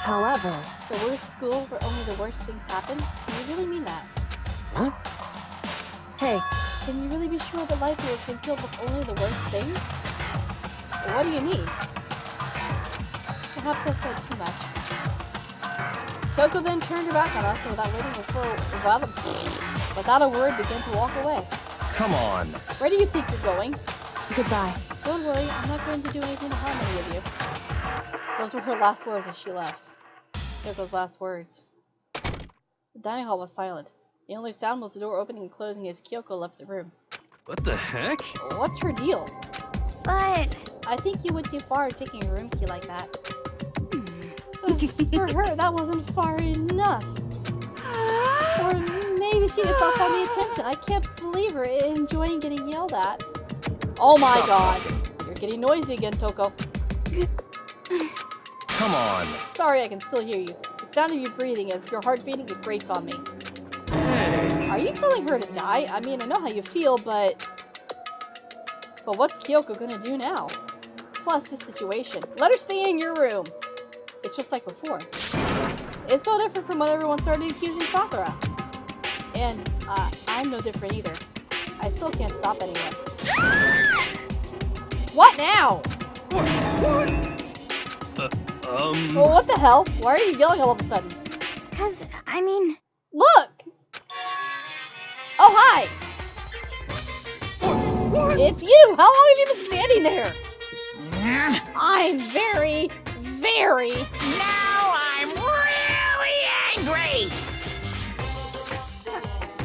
However... The worst school where only the worst things happen? Do you really mean that? Hey, Can you really be sure that life here is filled with only the worst things? What do you mean? Perhaps I've said too much. Kyoko then turned her back on us and without a word began to walk away. Come on. Where do you think you're going? goodbye. Don't worry, I'm not going to do anything to harm any of you. Those were her last words as she left. Kyoko's last words. The dining hall was silent. The only sound was the door opening and closing as Kyoko left the room. What the heck? What's her deal? but... I think you went too far taking a room key like that. For her, that wasn't far enough. Or maybe she just thought that made attention. I can't believe her enjoying getting yelled at. Oh my god. You're getting noisy again, Toko. Come on. Sorry, I can still hear you. The sound of you breathing and your heart beating, it grates on me. Hey. Are you telling her to die? I mean, I know how you feel, but what's Kyoko gonna do now? Plus this situation. Let her stay in your room. It's just like before. It's no different from when everyone started accusing Sakura. And I'm no different either. I still can't stop anyone. What now? What? Well, what the hell? Why are you yelling all of a sudden? 'Cause, I mean... Look! Oh, hi! What? It's you! How long have you been standing there? I'm very, very... Now I'm really angry!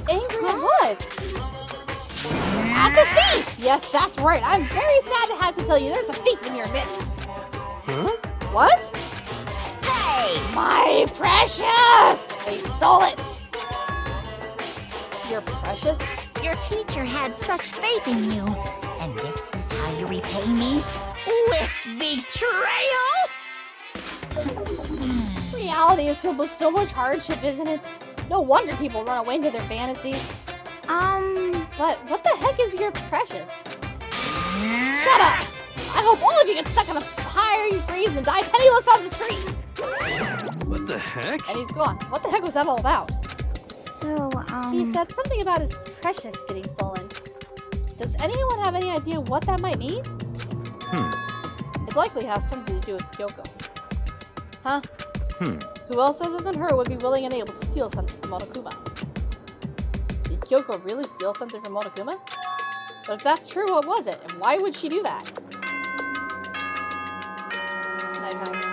angry at what? That's a thief! Yes, that's right. I'm very sad to have to tell you there's a thief in your midst. Huh? What? Hey! My precious! They stole it! Your precious? Your teacher had such faith in you. And this is how you repay me? With betrayal? Reality is filled with so much hardship, isn't it? No wonder people run away into their fantasies. But what the heck is your precious? Shut up! I hope all of you get stuck in a fiery freeze and die penniless on the street! What the heck? And he's gone. What the heck was that all about? So, He said something about his precious getting stolen. Does anyone have any idea what that might mean? It likely has something to do with Kyoko. Huh? Who else other than her would be willing and able to steal something from Monokuma? Did Kyoko really steal something from Monokuma? But if that's true, what was it? And why would she do that? Nighttime.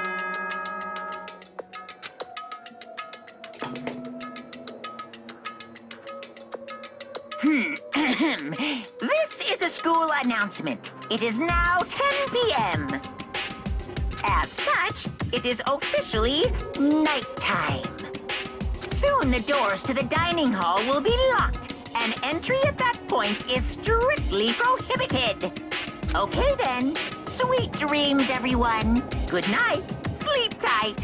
This is a school announcement. It is now 10 p.m. As such, it is officially nighttime. Soon the doors to the dining hall will be locked, and entry at that point is strictly prohibited. Okay then, sweet dreams, everyone. Good night, sleep tight.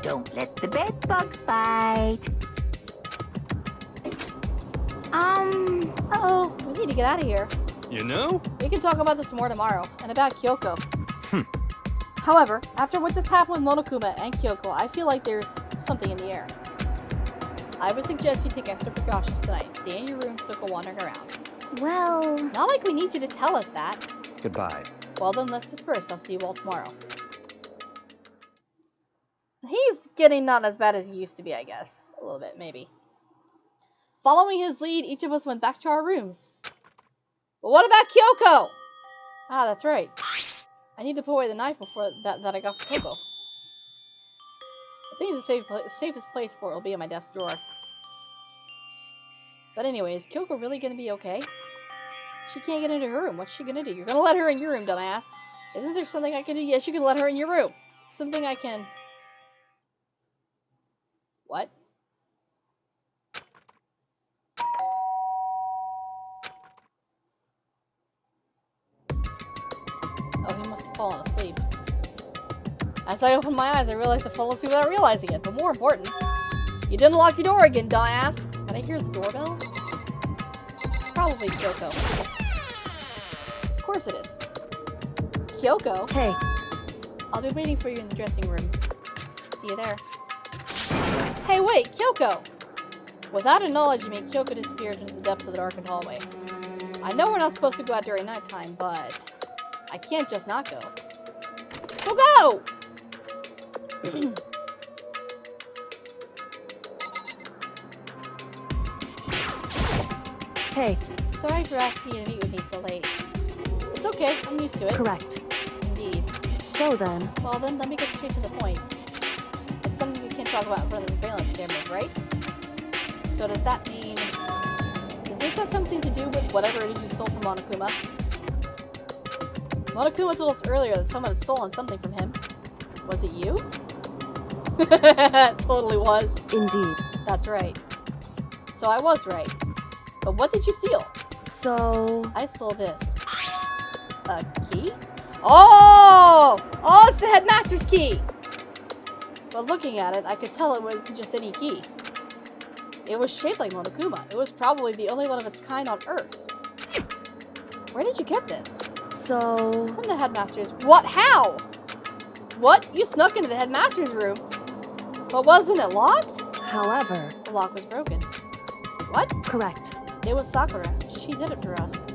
Don't let the bed bugs bite. Uh-oh, we need to get out of here. You know? We can talk about this more tomorrow, and about Kyoko. However, after what just happened with Monokuma and Kyoko, I feel like there's something in the air. I would suggest you take extra precautions tonight. Stay in your room, don't go wandering around. well, Not like we need you to tell us that. Goodbye. Well then, let's disperse. I'll see you all tomorrow. He's getting not as bad as he used to be, I guess. A little bit, maybe. Following his lead, each of us went back to our rooms. But what about Kyoko? Ah, that's right. I need to put away the knife before that I got from Kyoko. I think the safest place for it will be in my desk drawer. But anyways, Kyoko really gonna be okay? She can't get into her room. What's she gonna do? You're gonna let her in your room, dumbass. Isn't there something I can do? Yes, you can let her in your room. Something I can... What? Oh, he must have fallen asleep. As I opened my eyes, I realized I fell asleep without realizing it. But more important, you didn't lock your door again, dumbass. Can I hear the doorbell? It's probably Kyoko. Of course it is. Kyoko? Hey, I'll be waiting for you in the dressing room. See you there. Hey, wait, Kyoko! Without acknowledging me, Kyoko disappeared into the depths of the darkened hallway. I know we're not supposed to go out during nighttime, but I can't just not go. So go! hey, Sorry for asking you to meet with me so late. It's okay, I'm used to it. correct. Indeed. So then, Well then, let me get straight to the point. It's something we can't talk about in front of the surveillance cameras, right? So does that mean... Does this have something to do with whatever it is you stole from Monokuma? Monokuma told us earlier that someone had stolen something from him. Was it you? Totally was. indeed. That's right. So I was right. But what did you steal? So, I stole this. A key? Oh! Oh, it's the headmaster's key! But looking at it, I could tell it wasn't just any key. It was shaped like Monokuma. It was probably the only one of its kind on Earth. Where did you get this? so, From the headmaster's... What? How? What? You snuck into the headmaster's room? But wasn't it locked? however, The lock was broken. What? correct. It was Sakura. She did it for us.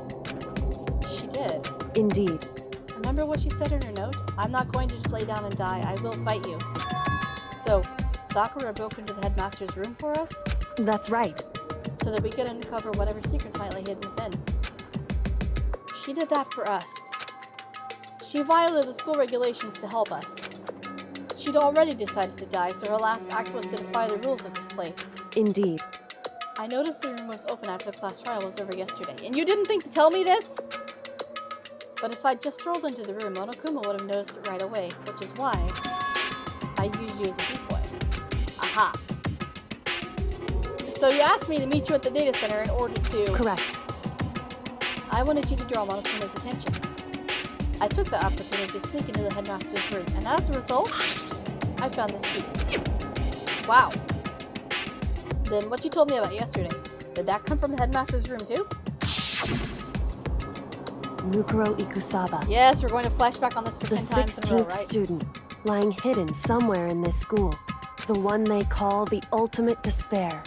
She did. Indeed. Remember what she said in her note? I'm not going to just lay down and die. I will fight you. So, Sakura broke into the headmaster's room for us? That's right. So that we could uncover whatever secrets might lay hidden within. She did that for us. She violated the school regulations to help us. She'd already decided to die, so her last act was to defy the rules of this place. Indeed. I noticed the room was open after the class trial was over yesterday, and you didn't think to tell me this? But if I'd just strolled into the room, Monokuma would have noticed it right away, which is why I used you as a decoy. Aha. So you asked me to meet you at the data center in order to... Correct. I wanted you to draw Monokuma's attention. I took the opportunity to sneak into the headmaster's room, and as a result, I found this key. Wow. Then what you told me about yesterday, did that come from the headmaster's room too? Mukuro Ikusaba. Yes, we're going to flashback on this for The 10 times in a row, 16th right? student, lying hidden somewhere in this school. The one they call the ultimate despair.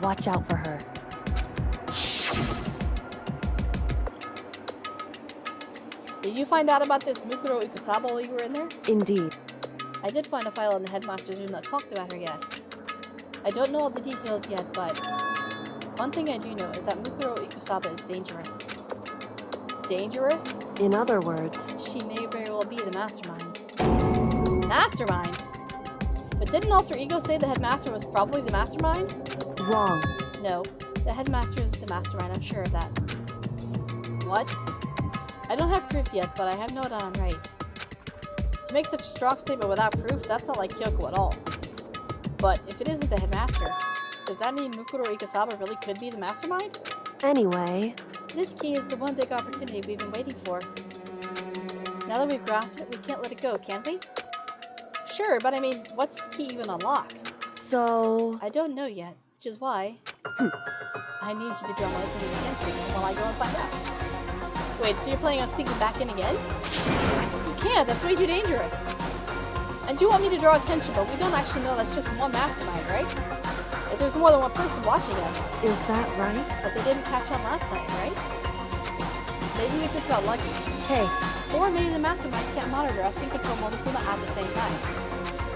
Watch out for her. Did you find out about this Mukuro Ikusaba while you were in there? Indeed. I did find a file in the headmaster's room that talked about her, yes. I don't know all the details yet, but one thing I do know is that Mukuro Ikusaba is dangerous. Dangerous? In other words, She may very well be the mastermind. Mastermind? But didn't Alter Ego say the headmaster was probably the mastermind? wrong. No, the headmaster isn't the mastermind, I'm sure of that. What? I don't have proof yet, but I have no doubt I'm right. To make such a strong statement without proof, that's not like Kyoko at all. But if it isn't the headmaster, does that mean Mukuro Ikusaba really could be the mastermind? Anyway, This key is the one big opportunity we've been waiting for. Now that we've grasped it, we can't let it go, can we? Sure, but I mean, what's this key even unlock? so... I don't know yet, which is why I need you to draw my attention while I go and find out. Wait, so you're planning on sneaking back in again? You can't, that's way too dangerous. And you want me to draw attention, but we don't actually know that's just one mastermind, right? If there's more than one person watching us, Is that right? but they didn't catch on last night, right? Maybe we just got lucky. Hey, Or maybe the mastermind can't monitor us and control Monokuma at the same time.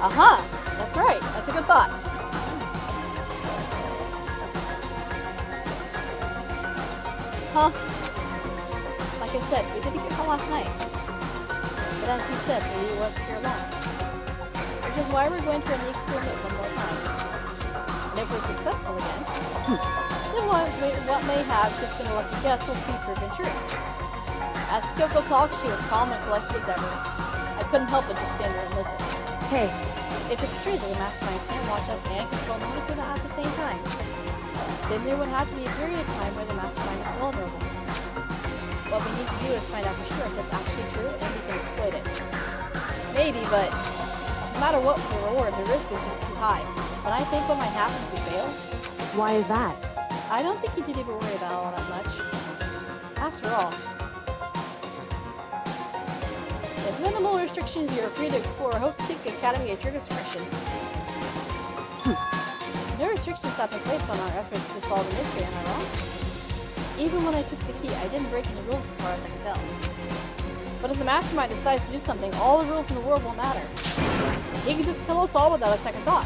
Aha! That's right, that's a good thought. Huh? Like I said, we didn't get caught last night. But as you said, maybe it wasn't here long. Which is why we're going to run the experiment one more time. And if we're successful again, then what may have just been a lucky guess will be proven true. As Kyoko talked, she was calm and collected as ever. I couldn't help but just stand there and listen. hey, If it's true that the mastermind can't watch us and control Monokuma at the same time, then there would have to be a period of time where the mastermind is vulnerable. What we need to do is find out for sure if that's actually true and we can exploit it. Maybe, but no matter what the reward, the risk is just too high. And I think what might happen if we fail, why is that? I don't think you need to worry about all that much. After all, with minimal restrictions, you're free to explore Havoc Academy at your discretion. No restrictions have been placed on our efforts to solve the mystery, am I wrong? Even when I took the key, I didn't break any rules as far as I can tell. But if the mastermind decides to do something, all the rules in the world won't matter. He can just kill us all without a second thought.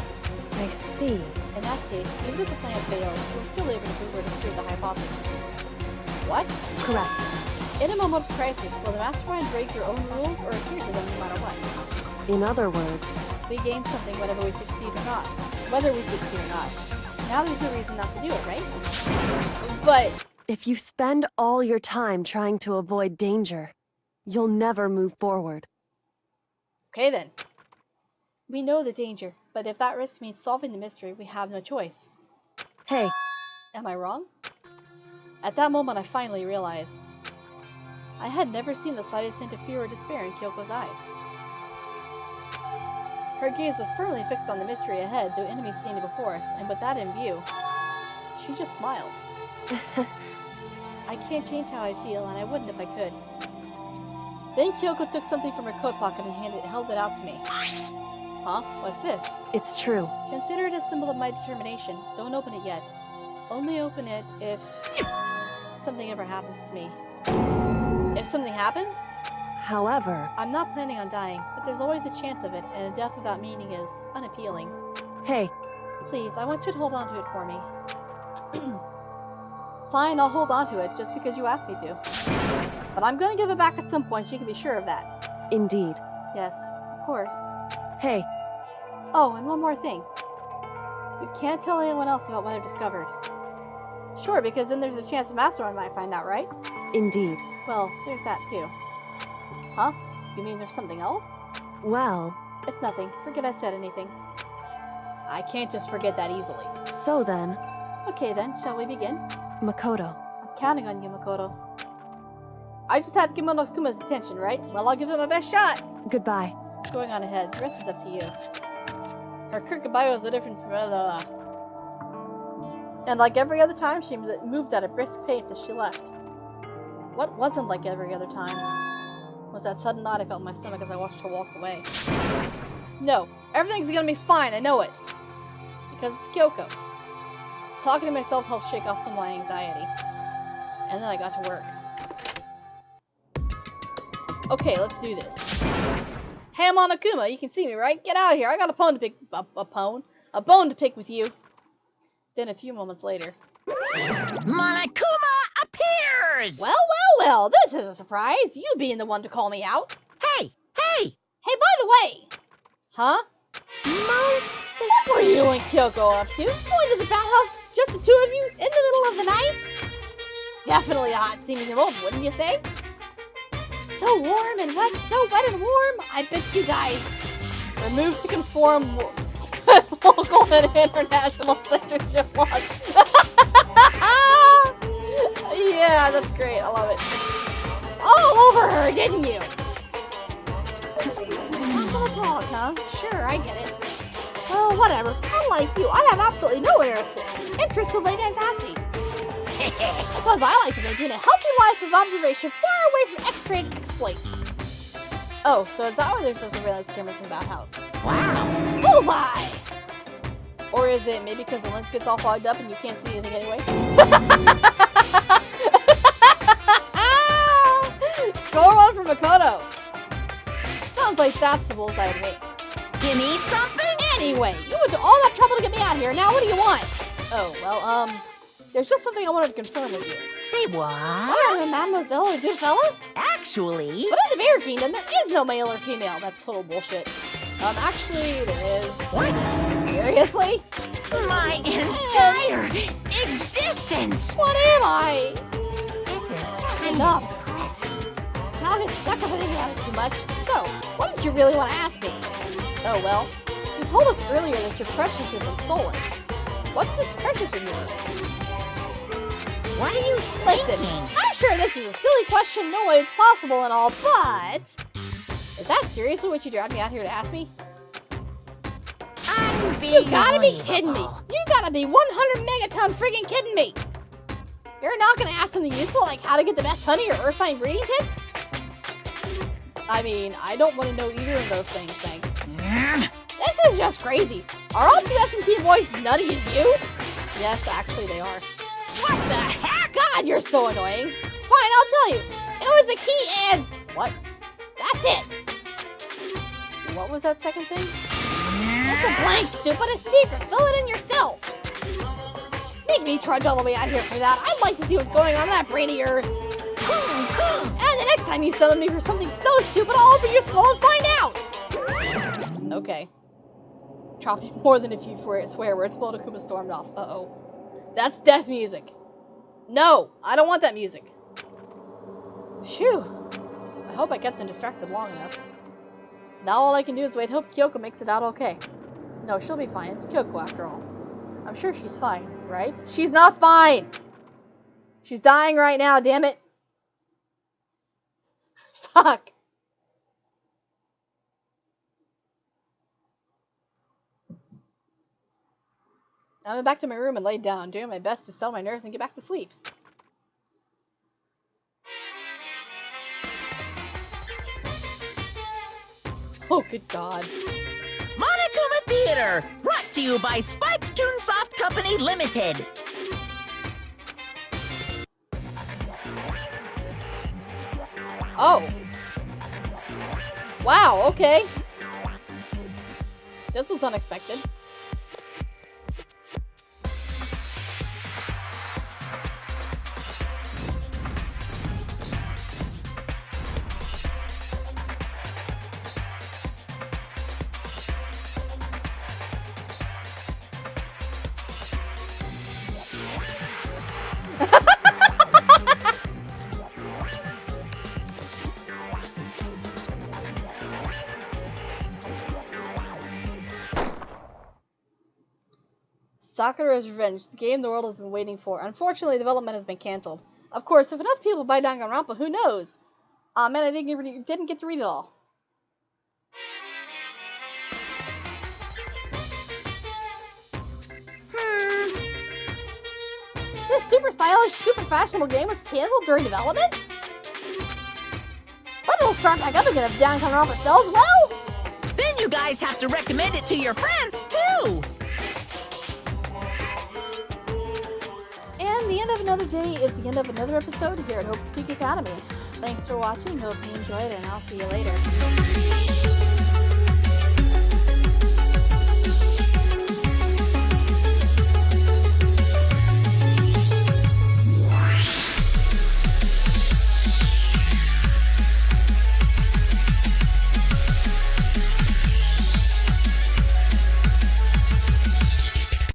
I see. In that case, even if the plan fails, we're still able to prove or dispute the hypothesis. What? Correct. In a moment of crisis, will the mastermind break their own rules or adhere to them no matter what? In other words, We gain something whether we succeed or not. Whether we succeed or not. Now there's no reason not to do it, right? But if you spend all your time trying to avoid danger, you'll never move forward. okay then. We know the danger, but if that risk means solving the mystery, we have no choice. Hey, Am I wrong? At that moment, I finally realized. I had never seen the slightest hint of fear or despair in Kyoko's eyes. Her gaze was firmly fixed on the mystery ahead, though enemies standing before us, and with that in view, she just smiled. I can't change how I feel, and I wouldn't if I could. Then Kyoko took something from her coat pocket and held it out to me. Huh? What's this? it's true. Consider it a symbol of my determination. Don't open it yet. Only open it if something ever happens to me. If something happens? However, I'm not planning on dying, but there's always a chance of it, and a death without meaning is unappealing. hey, Please, I want you to hold on to it for me. Fine, I'll hold on to it, just because you asked me to. But I'm gonna give it back at some point, you can be sure of that. indeed. Yes, of course. Hey, Oh, and one more thing. You can't tell anyone else about what I've discovered. Sure, because then there's a chance the Mastermind might find out, right? Indeed. Well, there's that too. Huh? You mean there's something else? Well, It's nothing. Forget I said anything. I can't just forget that easily. so then, Okay then, shall we begin? Makoto. I'm counting on you, Makoto. I just have to get Monosuma's attention, right? Well, I'll give it my best shot. Goodbye. Going on ahead. The rest is up to you. Her quick goodbye was no different from And like every other time, she moved at a brisk pace as she left. What wasn't like every other time? Was that sudden knot I felt in my stomach as I watched her walk away. No, everything's gonna be fine, I know it. Because it's Kyoko. Talking to myself helped shake off some of my anxiety. And then I got to work. Okay, let's do this. Hey, I'm Monokuma, you can see me, right? Get out of here, I got a bone to pick- a bone to pick with you. Then a few moments later. Monokuma appears! Well, this is a surprise. You being the one to call me out. Hey! Hey, by the way. Huh? Most What were you and Kyoko up to? Going to the bathhouse? Just the two of you? In the middle of the night? Definitely a hot scene in the world, wouldn't you say? So warm and wet, so wet and warm. I bet you guys were moved to conform local and international censorship laws. Yeah, that's great. I love it. All over her, didn't you? Not gonna talk, huh? Sure, I get it. Oh, whatever. Unlike you, I have absolutely no interest in late-night fantasies. Because I like to maintain a healthy life of observation far away from X-rated exploits. Oh, so is that why there's no surveillance cameras in the bathhouse? Wow! Bullseye! Or is it maybe because the lens gets all fogged up and you can't see anything anyway? Score one for Makoto. Sounds like that's the bullseye I'd wait. You need something? Anyway, you went to all that trouble to get me out here. Now what do you want? Oh, well, there's just something I wanted to confirm with you. Say what? What, am I mademoiselle or good fella? Actually... But in the Bear Kingdom, there is no male or female. That's total bullshit. Actually, there is. What? Seriously? My entire existence! What am I? This is kind Enough. of impressive. Now I get stuck up thinking about it too much. So, what did you really want to ask me? Oh, well, you told us earlier that your precious had been stolen. What's this precious of yours? What are you Listen, thinking? I'm sure this is a silly question, no way it's possible and all, but... Is that seriously what you dragged me out here to ask me? You gotta be kidding me! You gotta be 100 megaton friggin' kidding me! You're not gonna ask something useful like how to get the best honey or earth sign breeding tips? I mean, I don't want to know either of those things, thanks. This is just crazy. Are all two S&T boys as nutty as you? Yes, actually they are. What the heck? God, you're so annoying. Fine, I'll tell you. It was a key and... What? That's it. What was that second thing? It's a blank, stupid. A secret. Fill it in yourself. Make me trudge all the way out here for that. I'd like to see what's going on in that brain of yours. And the next time you summon me for something so stupid, I'll open your skull and find out. Okay. Dropping more than a few swear words, Monokuma stormed off. Uh-oh. That's death music. No, I don't want that music. Phew. I hope I kept them distracted long enough. Now all I can do is wait and hope Kyoko makes it out okay. No, she'll be fine. It's Kyoko after all. I'm sure she's fine, right? She's not fine! She's dying right now, damn it! Fuck! I went back to my room and laid down, doing my best to settle my nerves and get back to sleep. Oh, good God. Monokuma Theater, brought to you by Spike Toonsoft Company Limited. Oh. Wow, okay. This was unexpected. Sakura's Revenge, the game the world has been waiting for. Unfortunately, development has been cancelled. Of course, if enough people buy Danganronpa, who knows? Aw, man, I didn't get to read it all. This super stylish, super fashionable game was cancelled during development? But it'll start back up again if Danganronpa sells well? Then you guys have to recommend it to your friends, too! And the end of another day is the end of another episode here at Hope's Peak Academy. Thanks for watching, hope you enjoyed, and I'll see you later.